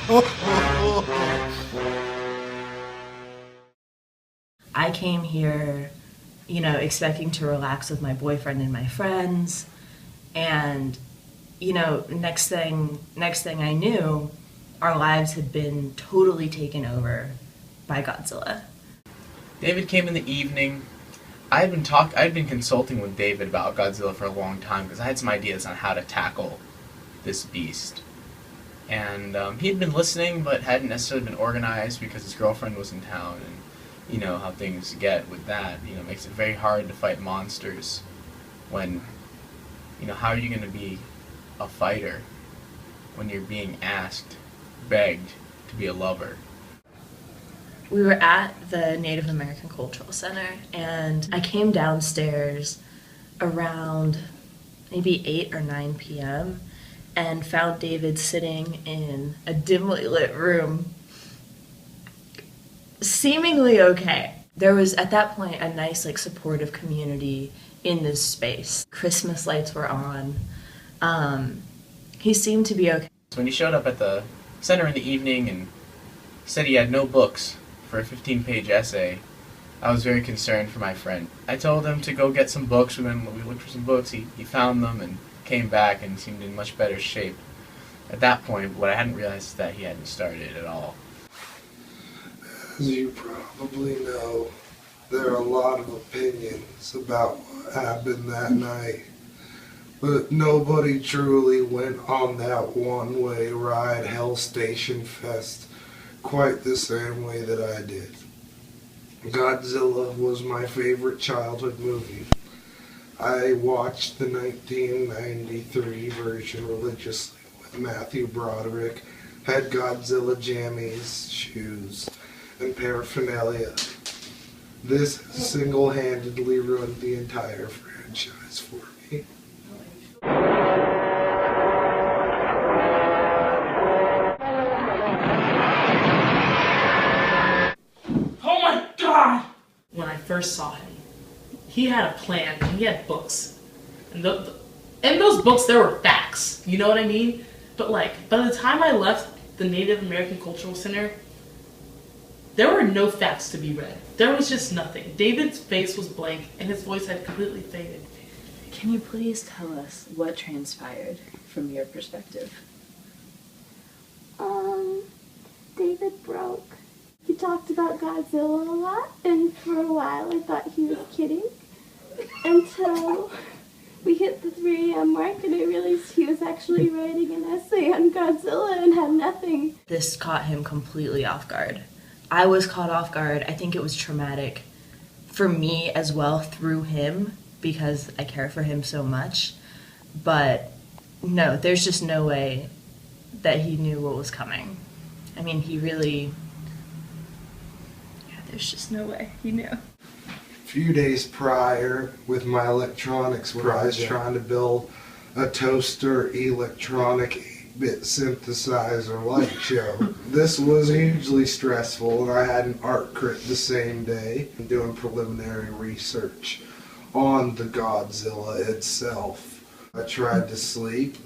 I came here, expecting to relax with my boyfriend and my friends, and, next thing I knew, our lives had been totally taken over by Godzilla. David came in the evening. I had been consulting with David about Godzilla for a long time because I had some ideas on how to tackle this beast. And he had been listening but hadn't necessarily been organized because his girlfriend was in town, and you know how things get with that. It makes it very hard to fight monsters when, how are you going to be a fighter when you're being begged to be a lover? We were at the Native American Cultural Center, and I came downstairs around maybe 8 or 9 p.m. and found David sitting in a dimly lit room, seemingly okay. There was, at that point, a nice, supportive community in this space. Christmas lights were on. He seemed to be okay. So when he showed up at the center in the evening and said he had no books for a 15-page essay, I was very concerned for my friend. I told him to go get some books. We looked for some books. He found them and came back and seemed in much better shape. At that point, what I hadn't realized is that he hadn't started at all. As you probably know, there are a lot of opinions about what happened that night. But nobody truly went on that one-way ride Hell Station Fest quite the same way that I did. Godzilla was my favorite childhood movie. I watched the 1993 version religiously with Matthew Broderick, had Godzilla jammies, shoes, and paraphernalia. This single-handedly ruined the entire franchise for me. Oh my God! When I first saw him, he had a plan, and he had books. And in those books, there were facts, you know what I mean? But by the time I left the Native American Cultural Center, there were no facts to be read. There was just nothing. David's face was blank, and his voice had completely faded. Can you please tell us what transpired from your perspective? David broke. He talked about Godzilla a lot, and for a while I thought he was kidding. Until we hit the 3 a.m. mark and I realized he was actually writing an essay on Godzilla and had nothing. This caught him completely off guard. I was caught off guard. I think it was traumatic for me as well through him because I care for him so much. But no, there's just no way that he knew what was coming. I mean, there's just no way he knew. A few days prior, with my electronics where I was trying to build a toaster electronic 8-bit synthesizer light show. This was hugely stressful, and I had an art crit the same day, doing preliminary research on the Godzilla itself. I tried to sleep,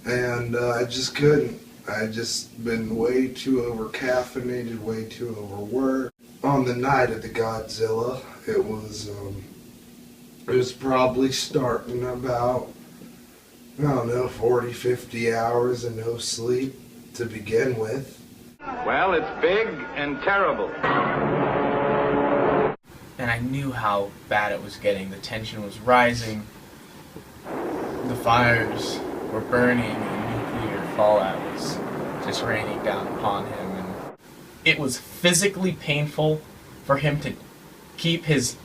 and I just couldn't. I'd just been way too over-caffeinated, way too overworked. On the night of the Godzilla, it was probably starting about, 40, 50 hours and no sleep to begin with. Well, it's big and terrible. And I knew how bad it was getting. The tension was rising. The fires were burning, and nuclear fallout was just raining down upon him. And it was physically painful for him to keep his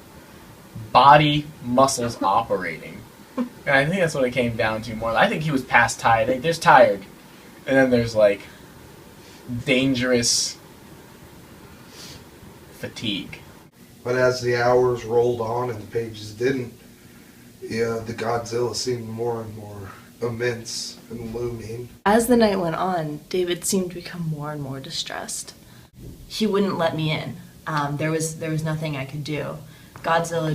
body muscles operating. And I think that's what it came down to more. I think he was past tired. There's tired. And then there's dangerous fatigue. But as the hours rolled on and the pages didn't, the Godzilla seemed more and more immense and looming. As the night went on, David seemed to become more and more distressed. He wouldn't let me in. There was nothing I could do. Godzilla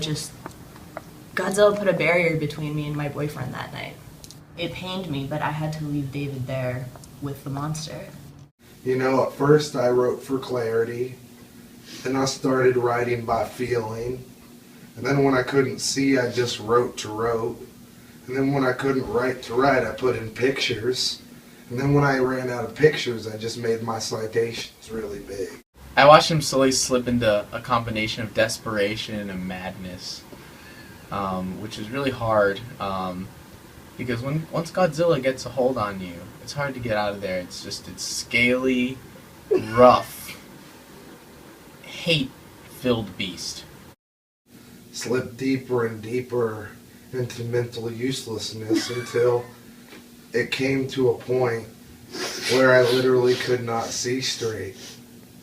put a barrier between me and my boyfriend that night. It pained me, but I had to leave David there with the monster. You know, at first I wrote for clarity, then I started writing by feeling, and then when I couldn't see, I just wrote to wrote, and then when I couldn't write to write, I put in pictures, and then when I ran out of pictures, I just made my citations really big. I watched him slowly slip into a combination of desperation and madness, which is really hard, because once Godzilla gets a hold on you, it's hard to get out of there. It's scaly, rough, hate-filled beast. Slipped deeper and deeper into mental uselessness until it came to a point where I literally could not see straight.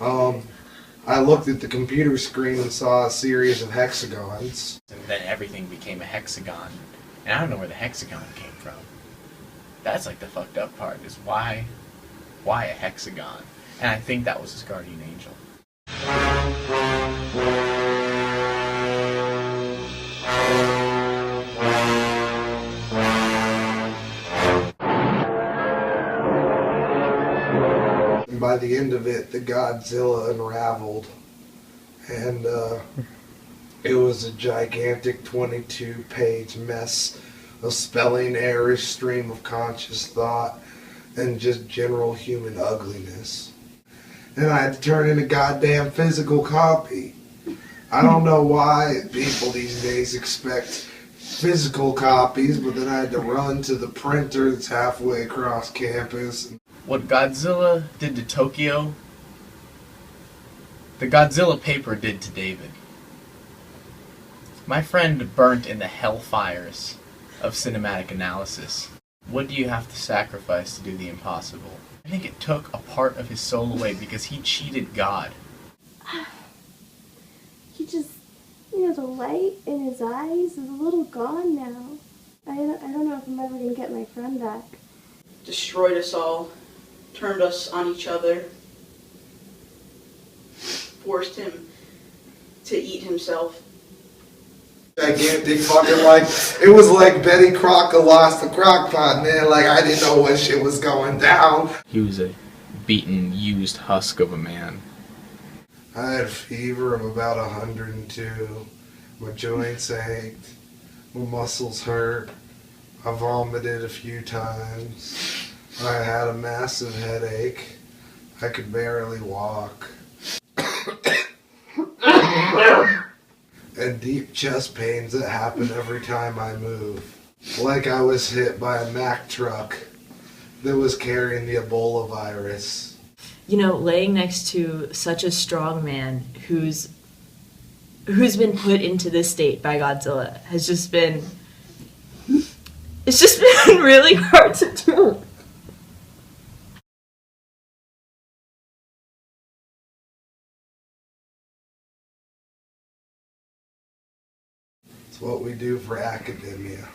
I looked at the computer screen and saw a series of hexagons. And then everything became a hexagon. And I don't know where the hexagon came from. That's like the fucked up part, is why a hexagon? And I think that was his guardian angel. And by the end of it, the Godzilla unraveled. And it was a gigantic 22-page mess of spelling errors, stream of conscious thought, and just general human ugliness. And I had to turn in a goddamn physical copy. I don't know why people these days expect physical copies, but then I had to run to the printer that's halfway across campus. What Godzilla did to Tokyo, the Godzilla paper did to David. My friend burnt in the hellfires of cinematic analysis. What do you have to sacrifice to do the impossible? I think it took a part of his soul away because he cheated God. He just, the light in his eyes is a little gone now. I don't know if I'm ever going to get my friend back. Destroyed us all, turned us on each other, forced him to eat himself. Gigantic fucking it was like Betty Crocker lost the crock pot, man. Like, I didn't know when shit was going down. He was a beaten, used husk of a man. I had a fever of about 102. My joints ached. My muscles hurt. I vomited a few times. I had a massive headache. I could barely walk. And deep chest pains that happen every time I move. Like I was hit by a Mack truck that was carrying the Ebola virus. Laying next to such a strong man who's been put into this state by Godzilla has just been... It's just been really hard to do. It's what we do for academia.